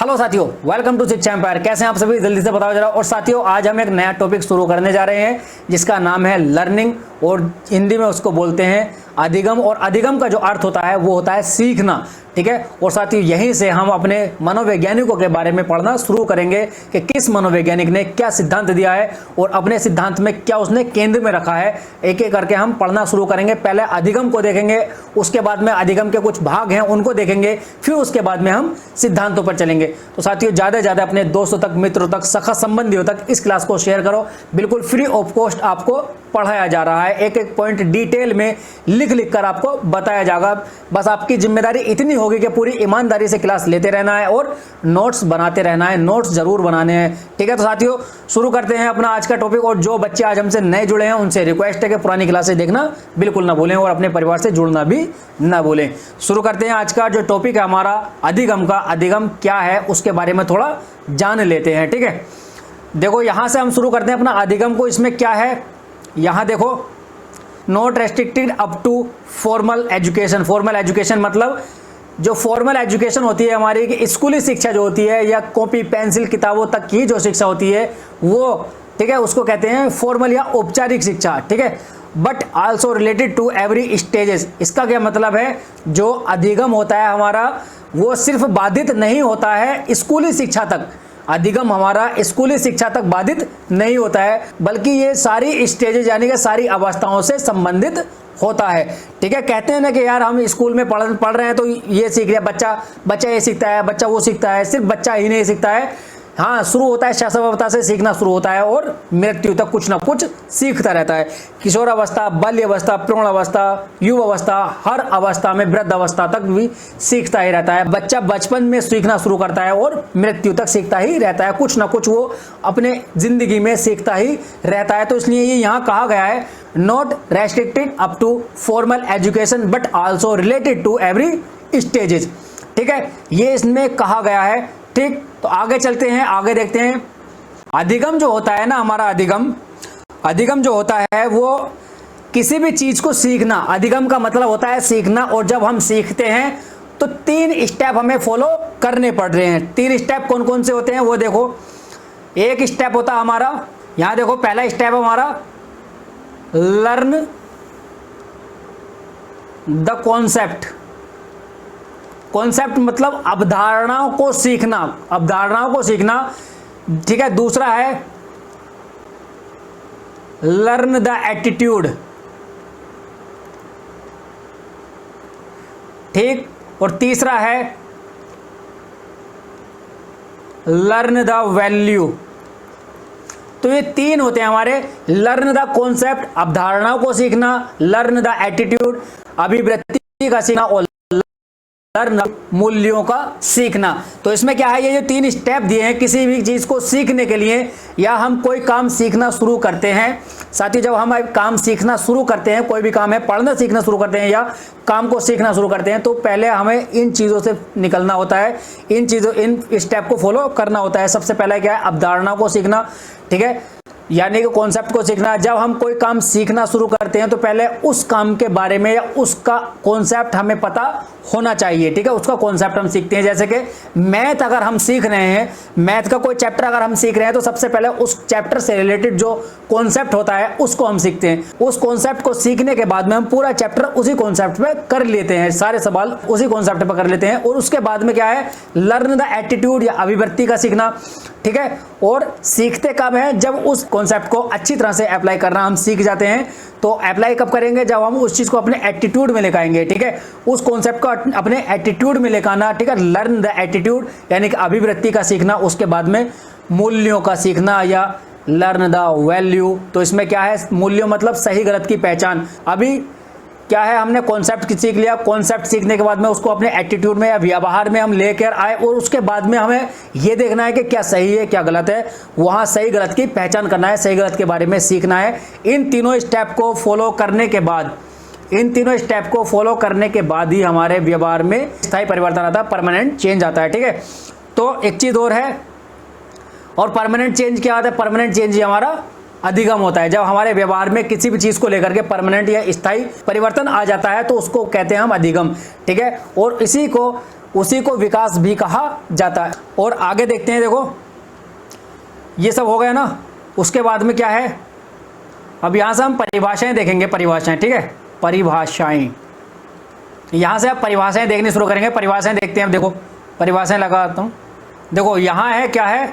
Hello साथियों, welcome to six empire. कैसे हैं आप सभी, जल्दी से बताओ जरा। और साथियों, आज हम एक नया टॉपिक शुरू करने जा रहे हैं जिसका नाम है लर्निंग, और हिंदी में उसको बोलते हैं अधिगम। और अधिगम का जो अर्थ होता है वो होता है सीखना, ठीक है। और साथियों, यहीं से हम अपने मनोवैज्ञानिकों के बारे में पढ़ना शुरू करेंगे कि किस मनोवैज्ञानिक ने क्या सिद्धांत दिया है और अपने सिद्धांत में क्या उसने केंद्र में रखा है। एक एक करके हम पढ़ना शुरू करेंगे। पहले अधिगम को देखेंगे, उसके बाद में अधिगम के कुछ भाग हैं उनको देखेंगे, फिर उसके बाद में हम सिद्धांतों पर चलेंगे। तो साथियों, ज़्यादा से ज़्यादा अपने दोस्तों तक, मित्रों तक, सखा संबंधियों तक इस क्लास को शेयर करो। बिल्कुल फ्री ऑफ कॉस्ट आपको पढ़ाया जा रहा है। एक एक पॉइंट डिटेल में लिख लिख कर आपको बताया जाएगा। बस आपकी जिम्मेदारी इतनी होगी कि पूरी ईमानदारी से क्लास लेते रहना है और नोट्स बनाते रहना है। नोट्स जरूर बनाने हैं, ठीक है। तो साथियों, शुरू करते हैं अपना आज का टॉपिक। और जो बच्चे आज हमसे नए जुड़े हैं उनसे रिक्वेस्ट है कि पुरानी क्लासेस देखना बिल्कुल ना भूलें और अपने परिवार से जुड़ना भी ना भूलें। शुरू करते हैं आज का जो टॉपिक है हमारा अधिगम का। अधिगम क्या है उसके बारे में थोड़ा जान लेते हैं, ठीक है। देखो, यहां से हम शुरू करते हैं अपना अधिगम को। इसमें क्या है, यहां देखो, not restricted up to formal education. Formal education मतलब जो फॉर्मल एजुकेशन होती है हमारी, कि स्कूली शिक्षा जो होती है या कॉपी पेंसिल किताबों तक की जो शिक्षा होती है वो, ठीक है, उसको कहते हैं फॉर्मल या औपचारिक शिक्षा, ठीक है। But also related to every stages. इसका क्या मतलब है, जो अधिगम होता है हमारा वो सिर्फ बाधित नहीं होता है स्कूली शिक्षा तक। अधिगम हमारा स्कूली शिक्षा तक बाधित नहीं होता है, बल्कि ये सारी स्टेजेस यानी कि सारी अवस्थाओं से संबंधित होता है, ठीक है। कहते हैं ना कि यार हम स्कूल में पढ़ रहे हैं तो ये सीख रहे हैं, बच्चा ये सीखता है, बच्चा वो सीखता है। सिर्फ बच्चा ही नहीं सीखता है, हाँ, शुरू होता है शैशवावस्था से सीखना शुरू होता है और मृत्यु तक कुछ ना कुछ सीखता रहता है। किशोर अवस्था, बाल्य अवस्था, प्रौढ़ अवस्था, युवा अवस्था, हर अवस्था में, वृद्ध अवस्था तक भी सीखता ही रहता है। बच्चा बचपन में सीखना शुरू करता है और मृत्यु तक सीखता ही रहता है। कुछ ना कुछ वो अपने जिंदगी में सीखता ही रहता है। तो इसलिए ये यहाँ कहा गया है, not restricted up to formal education but also related to every stages, ठीक है, ये इसमें कहा गया है, ठीक। तो आगे चलते हैं, आगे देखते हैं। अधिगम जो होता है ना हमारा, अधिगम जो होता है वो किसी भी चीज को सीखना। अधिगम का मतलब होता है सीखना। और जब हम सीखते हैं तो 3 स्टेप हमें फॉलो करने पड़ रहे हैं। 3 स्टेप कौन कौन से होते हैं वो देखो। एक स्टेप होता है हमारा, यहां देखो, पहला स्टेप हमारा लर्न द कॉन्सेप्ट। कॉन्सेप्ट मतलब अवधारणाओं को सीखना, अवधारणाओं को सीखना, ठीक है। दूसरा है लर्न द एटीट्यूड, ठीक। और तीसरा है लर्न द वैल्यू। तो ये 3 होते हैं हमारे, लर्न द कॉन्सेप्ट अवधारणाओं को सीखना, लर्न द एटीट्यूड अभिवृत्ति का सीखना, और लर्न मूल्यों का सीखना। तो इसमें क्या है, ये जो 3 स्टेप दिए हैं किसी भी चीज को सीखने के लिए, या हम कोई काम सीखना शुरू करते हैं। साथ ही जब हम काम सीखना शुरू करते हैं, कोई भी काम है, पढ़ना सीखना शुरू करते हैं या काम को सीखना शुरू करते हैं, तो पहले हमें इन चीजों से निकलना होता है, इन स्टेप को फॉलो करना होता है। सबसे पहले क्या है, अवधारणा को सीखना, ठीक है, यानी कि कॉन्सेप्ट को सीखना। जब हम कोई काम सीखना शुरू करते हैं तो पहले उस काम के बारे में या उसका कॉन्सेप्ट हमें पता होना चाहिए, ठीक है। उसका कॉन्सेप्ट हम सीखते हैं। जैसे कि मैथ अगर हम सीख रहे हैं, मैथ का कोई चैप्टर अगर हम सीख रहे हैं, तो सबसे पहले उस चैप्टर से रिलेटेड जो कॉन्सेप्ट होता है उसको हम सीखते हैं। उस कॉन्सेप्ट को सीखने के बाद में हम पूरा चैप्टर उसी कॉन्सेप्ट पे कर लेते हैं, सारे सवाल उसी कॉन्सेप्ट पे कर लेते हैं। और उसके बाद में क्या है, लर्न द एटीट्यूड या अभिवृत्ति का सीखना, ठीक है। और सीखते कब है, जब उस कॉन्सेप्ट को अच्छी तरह से अप्लाई करना हम सीख जाते हैं। तो अप्लाई कब करेंगे, जब हम उस चीज को अपने एटीट्यूड में लेकर आएंगे, ठीक है। उस कॉन्सेप्ट को अपने एटीट्यूड में लेकर आना, ठीक है। लर्न द एटीट्यूड यानी कि अभिवृत्ति का सीखना। उसके बाद में मूल्यों का सीखना या लर्न द वैल्यू। तो इसमें क्या है, मूल्यों मतलब सही गलत की पहचान। अभी क्या है, हमने कॉन्सेप्ट सीख लिया, कॉन्सेप्ट सीखने के बाद में उसको अपने एटीट्यूड में या व्यवहार में हम लेकर आए, और उसके बाद में हमें यह देखना है कि क्या सही है क्या गलत है। वहां सही गलत की पहचान करना है, सही गलत के बारे में सीखना है। इन तीनों स्टेप को फॉलो करने के बाद ही हमारे व्यवहार में स्थायी परिवर्तन आता है, परमानेंट चेंज आता है, ठीक है। तो एक चीज और है, और परमानेंट चेंज क्या आता है, परमानेंट चेंज हमारा अधिगम होता है। जब हमारे व्यवहार में किसी भी चीज को लेकर के परमानेंट या स्थायी परिवर्तन आ जाता है तो उसको कहते हैं हम अधिगम, ठीक है। और इसी को उसी को विकास भी कहा जाता है। और आगे देखते हैं, देखो ये सब हो गया ना, उसके बाद में क्या है, अब यहाँ से हम परिभाषाएं देखेंगे, परिभाषाएं, ठीक है, परिभाषाएं, यहाँ से आप परिभाषाएं देखनी शुरू करेंगे। परिभाषाएं देखते हैं, अब देखो परिभाषाएं लगाता हूँ। देखो यहाँ है, क्या है,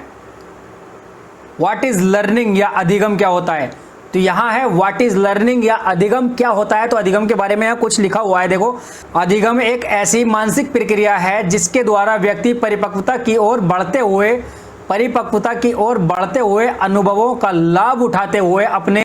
व्हाट इज लर्निंग या अधिगम क्या होता है। तो यहाँ है व्हाट इज लर्निंग या अधिगम क्या होता है। तो अधिगम के बारे में यहाँ कुछ लिखा हुआ है, देखो अधिगम एक ऐसी मानसिक प्रक्रिया है जिसके द्वारा व्यक्ति परिपक्वता की ओर बढ़ते हुए अनुभवों का लाभ उठाते हुए अपने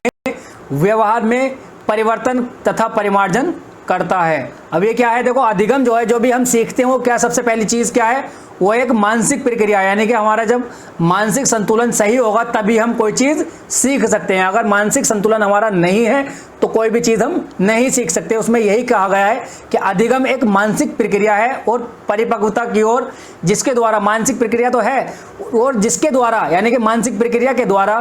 व्यवहार में परिवर्तन तथा परिमार्जन करता है। अब ये क्या है, देखो अधिगम जो है, जो भी हम सीखते हैं वो क्या, सबसे पहली चीज क्या है, वो एक मानसिक प्रक्रिया है, यानी कि हमारा जब मानसिक संतुलन सही होगा तभी हम कोई चीज सीख सकते हैं। अगर मानसिक संतुलन हमारा नहीं है तो कोई भी चीज हम नहीं सीख सकते। उसमें यही कहा गया है कि अधिगम एक मानसिक प्रक्रिया है और परिपक्वता की ओर, जिसके द्वारा, मानसिक प्रक्रिया तो है, और जिसके द्वारा, यानी कि मानसिक प्रक्रिया के द्वारा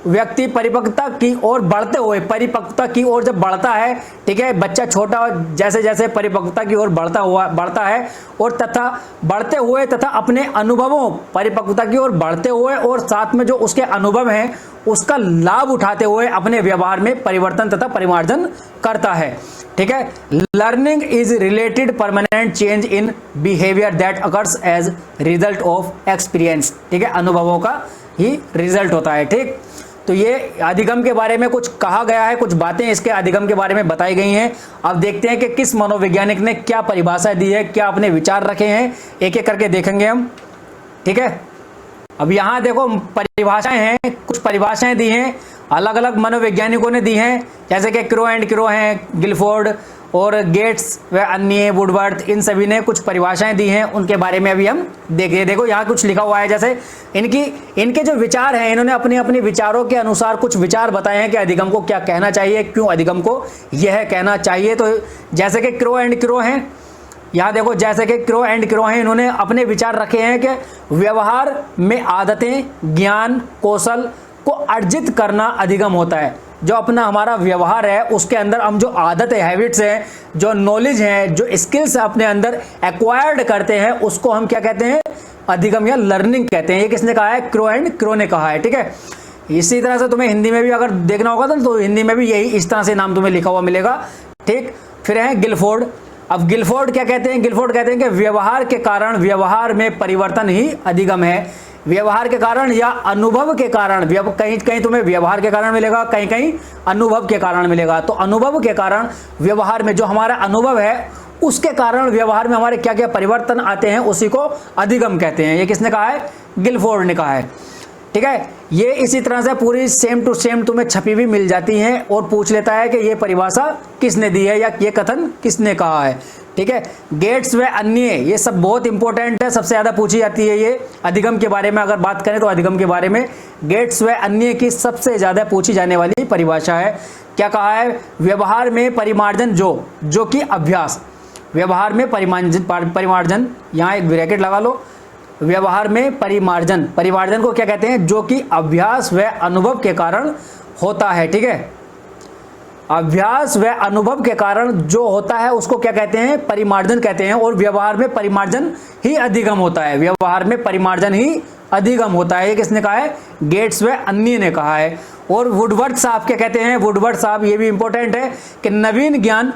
व्यक्ति परिपक्वता की ओर बढ़ते हुए, परिपक्वता की ओर जब बढ़ता है, ठीक है, बच्चा छोटा जैसे जैसे परिपक्वता की ओर बढ़ता है और तथा बढ़ते हुए तथा अपने अनुभवों, परिपक्वता की ओर बढ़ते हुए और साथ में जो उसके अनुभव हैं उसका लाभ उठाते हुए अपने व्यवहार में परिवर्तन तथा परिमार्जन करता है। ठीक है, learning is related permanent change in behaviour that occurs as result of experience. ठीक है, अनुभवों का ही रिजल्ट होता है। ठीक, तो ये अधिगम के बारे में कुछ कहा गया है, कुछ बातें इसके अधिगम के बारे में बताई गई हैं। अब देखते हैं कि किस मनोवैज्ञानिक ने क्या परिभाषा दी है, क्या अपने विचार रखे हैं, एक एक करके देखेंगे हम। ठीक है, अब यहाँ देखो परिभाषाएं हैं, कुछ परिभाषाएं दी हैं, अलग अलग मनोवैज्ञानिकों ने दी हैं, जैसे कि क्रो एंड क्रो हैं, गिलफोर्ड और गेट्स व अन्य, वुडवर्थ, इन सभी ने कुछ परिभाषाएं दी हैं, उनके बारे में अभी हम देखें। देखो यहाँ कुछ लिखा हुआ है, जैसे इनके जो विचार हैं, इन्होंने अपने अपने विचारों के अनुसार कुछ विचार बताए हैं कि अधिगम को क्या कहना चाहिए, क्यों अधिगम को यह कहना चाहिए। तो जैसे कि क्रो एंड क्रो हैं, यहाँ देखो जैसे कि क्रो एंड क्रो हैं, इन्होंने अपने विचार रखे हैं कि व्यवहार में आदतें, ज्ञान, कौशल को अर्जित करना अधिगम होता है। जो अपना हमारा व्यवहार है उसके अंदर हम जो आदत है, हैबिट्स हैं, जो नॉलेज है, जो स्किल्स अपने अंदर एक्वायर्ड करते हैं, उसको हम क्या कहते हैं, अधिगम या लर्निंग कहते हैं। ये किसने कहा है, क्रो एंड क्रो ने कहा है। ठीक है, इसी तरह से तुम्हें हिंदी में भी अगर देखना होगा तो हिंदी में भी यही इस तरह से नाम तुम्हें लिखा हुआ मिलेगा। ठीक, फिर है गिलफोर्ड। अब गिलफोर्ड क्या कहते हैं, गिलफोर्ड कहते हैं कि व्यवहार के कारण व्यवहार में परिवर्तन ही अधिगम है। व्यवहार के कारण या अनुभव के कारण, कहीं कहीं तुम्हें व्यवहार के कारण मिलेगा, कहीं कहीं अनुभव के कारण मिलेगा। तो अनुभव के कारण व्यवहार में जो हमारा अनुभव है उसके कारण व्यवहार में हमारे क्या क्या परिवर्तन आते हैं, उसी को अधिगम कहते हैं। ये किसने कहा है, गिलफोर्ड ने कहा है। ठीक है, ये इसी तरह से पूरी सेम टू सेम तुम्हें छपी भी मिल जाती है और पूछ लेता है कि ये परिभाषा किसने दी है या ये कथन किसने कहा है। ठीक है, गेट्स व अन्य, ये सब बहुत इंपॉर्टेंट है, सबसे ज्यादा पूछी जाती है ये अधिगम के बारे में। अगर बात करें तो अधिगम के बारे में गेट्स व अन्य की सबसे ज्यादा पूछी जाने वाली परिभाषा है। क्या कहा है, व्यवहार में परिमार्जन जो कि अभ्यास, व्यवहार में परिमार्जन, यहाँ एक ब्रैकेट लगा लो, व्यवहार में परिमार्जन को क्या कहते हैं, जो कि अभ्यास व अनुभव के कारण होता है। ठीक है, अभ्यास व अनुभव के कारण जो होता है उसको क्या कहते हैं, परिमार्जन कहते हैं। और व्यवहार में परिमार्जन ही अधिगम होता है, व्यवहार में परिमार्जन ही अधिगम होता है। ये किसने कहा है, गेट्स व अन्य ने कहा है। और वुडवर्थ साहब क्या कहते हैं, वुडवर्थ साहब, ये भी इंपॉर्टेंट है कि नवीन ज्ञान,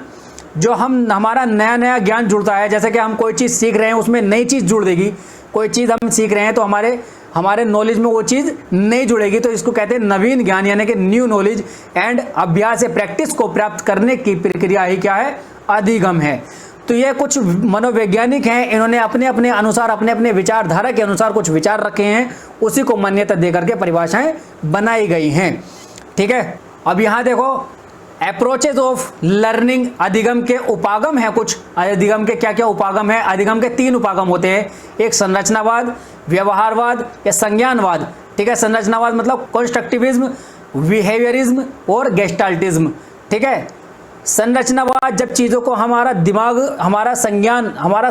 जो हमारा नया नया ज्ञान जुड़ता है, जैसे कि हम कोई चीज़ सीख रहे हैं उसमें नई चीज़ जुड़ देगी, कोई चीज़ हम सीख रहे हैं तो हमारे नॉलेज में वो चीज़ नहीं जुड़ेगी, तो इसको कहते हैं नवीन ज्ञान, यानी कि न्यू नॉलेज। एंड अभ्यास या प्रैक्टिस को प्राप्त करने की प्रक्रिया ही क्या है, अधिगम है। तो ये कुछ मनोवैज्ञानिक हैं, इन्होंने अपने अपने अनुसार, अपने अपने विचारधारा के अनुसार कुछ विचार रखे हैं, उसी को मान्यता देकर के परिभाषाएं बनाई गई हैं। ठीक है, अब यहाँ देखो अप्रोचेज ऑफ लर्निंग, अधिगम के उपागम है कुछ, अधिगम के क्या क्या उपागम है। अधिगम के 3 उपागम होते हैं, एक संरचनावाद, व्यवहारवाद या संज्ञानवाद। ठीक है, संरचनावाद मतलब कंस्ट्रक्टिविज्म, बिहेवियरिज्म और गेस्टाल्टिज्म। ठीक है, संरचनावाद जब चीज़ों को हमारा दिमाग, हमारा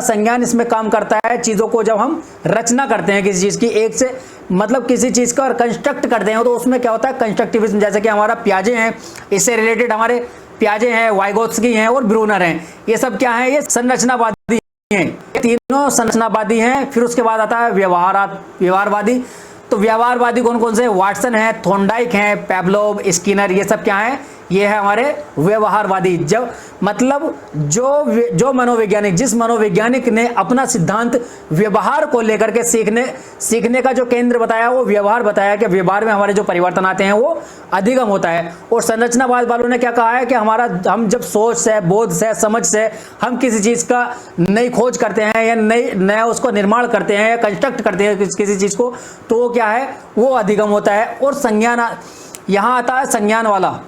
संज्ञान इसमें काम करता है। चीज़ों को जब हम रचना करते हैं किसी चीज़ की, एक से मतलब किसी चीज़ का कंस्ट्रक्ट करते हैं, तो उसमें क्या होता है, कंस्ट्रक्टिविज्म। जैसे कि हमारा पियाजे हैं, इससे रिलेटेड हमारे पियाजे हैं, वाइगोत्स्की हैं और ब्रूनर हैं, ये सब क्या है, ये संरचनावादी हैं। तीनों संरचनावादी हैं। फिर उसके बाद आता है व्यवहारवादी। तो व्यवहारवादी कौन कौन से? वाटसन है, थॉर्नडाइक है, पेवलोव, स्किनर, ये सब क्या है? ये है हमारे व्यवहारवादी। जब मतलब जो मनोवैज्ञानिक, जिस मनोवैज्ञानिक ने अपना सिद्धांत व्यवहार को लेकर के सीखने का जो केंद्र बताया, वो व्यवहार बताया कि व्यवहार में हमारे जो परिवर्तन आते हैं वो अधिगम होता है। और संरचनावाद वालों ने क्या कहा है कि हम जब सोच से, बोध से, समझ से हम किसी चीज का नई खोज करते हैं या नया उसको निर्माण करते हैं या कंस्ट्रक्ट करते हैं किसी चीज को, तो वो क्या है? वो अधिगम होता है। और संज्ञान, यहां आता है संज्ञान वाला।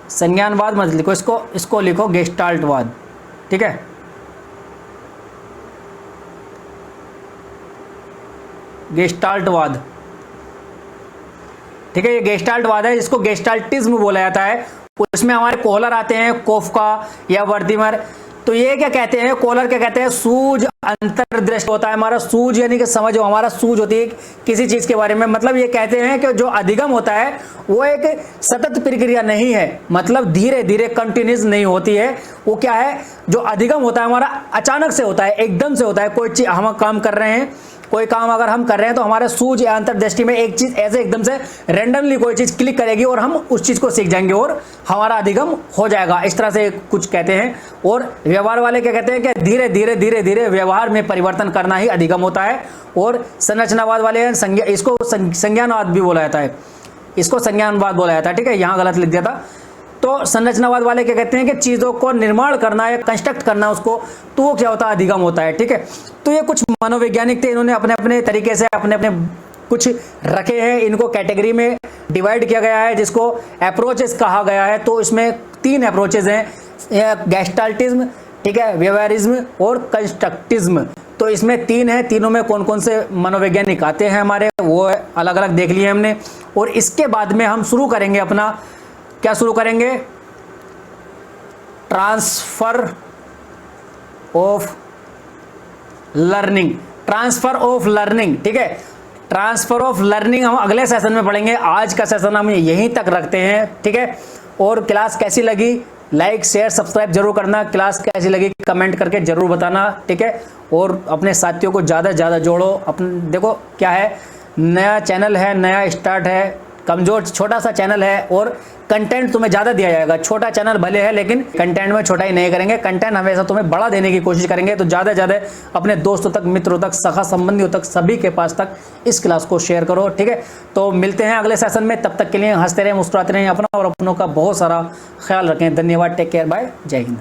संज्ञानवाद मत लिखो, इसको लिखो गेस्टाल्टवाद। ठीक है, गेस्टाल्टवाद। ठीक है, ये गेस्टाल्टवाद है, जिसको गेस्टाल्टिज्म बोला जाता है। उसमें हमारे कोहलर आते हैं, कोफका या वर्दीमर। तो ये क्या कहते हैं? कोहलर क्या कहते हैं? सूझ अंतर्दृष्टि होता है हमारा। सूझ यानी कि समझ, हमारा सूझ होती है किसी चीज के बारे में। मतलब ये कहते हैं कि जो अधिगम होता है वो एक सतत प्रक्रिया नहीं है, मतलब धीरे धीरे कंटिन्यूस नहीं होती है। वो क्या है? जो अधिगम होता है हमारा अचानक से होता है, एकदम से होता है। कोई चीज हम काम कर रहे हैं, कोई काम अगर हम कर रहे हैं तो हमारे सूझ या अंतर्दृष्टि में एक चीज ऐसे एकदम से रैंडमली कोई चीज क्लिक करेगी और हम उस चीज को सीख जाएंगे और हमारा अधिगम हो जाएगा। इस तरह से कुछ कहते हैं। और व्यवहार वाले क्या कहते हैं कि धीरे धीरे धीरे धीरे व्यवहार में परिवर्तन करना ही अधिगम होता है। और संरचनावाद वाले इसको संज्ञानवाद भी बोला जाता है, इसको संज्ञानवाद बोला जाता है। ठीक है, यहां गलत लिख दिया था। तो संरचनावाद वाले क्या कहते हैं कि चीजों को निर्माण करना या कंस्ट्रक्ट करना उसको, तो वो क्या होता है? अधिगम होता है। ठीक है, तो ये कुछ मनोवैज्ञानिक थे, इन्होंने अपने अपने तरीके से अपने अपने कुछ रखे हैं। इनको कैटेगरी में डिवाइड किया गया है, जिसको अप्रोचेस कहा गया है। तो इसमें 3 अप्रोचेस हैं, गेस्टाल्टिज्म, ठीक है, व्यवहारिज्म और कंस्ट्रक्टिज्म। तो इसमें 3 है। तीनों में कौन कौन से मनोवैज्ञानिक आते हैं हमारे, वो अलग अलग देख लिए हमने। और इसके बाद में हम शुरू करेंगे अपना, क्या शुरू करेंगे? Transfer of learning. Transfer of learning, ठीक है, ट्रांसफर ऑफ लर्निंग हम अगले सेशन में पढ़ेंगे। आज का सेशन हम यहीं तक रखते हैं। ठीक है, और क्लास कैसी लगी लाइक शेयर सब्सक्राइब जरूर करना। क्लास कैसी लगी कमेंट करके जरूर बताना। ठीक है, और अपने साथियों को ज़्यादा से ज़्यादा जोड़ो। देखो क्या है, नया चैनल है, नया स्टार्ट है, कमजोर छोटा सा चैनल है और कंटेंट तुम्हें ज़्यादा दिया जाएगा। छोटा चैनल भले है लेकिन कंटेंट में छोटा ही नहीं करेंगे, कंटेंट हमेशा तुम्हें बड़ा देने की कोशिश करेंगे। तो ज़्यादा से ज़्यादा अपने दोस्तों तक, मित्रों तक, सखा संबंधियों तक, सभी के पास तक इस क्लास को शेयर करो। ठीक है, तो मिलते हैं अगले सेशन में। तब तक के लिए हंसते रहें, मुस्कुराते रहें, अपना और अपनों का बहुत सारा ख्याल रखें। धन्यवाद, टेक केयर, बाय, जय हिंद।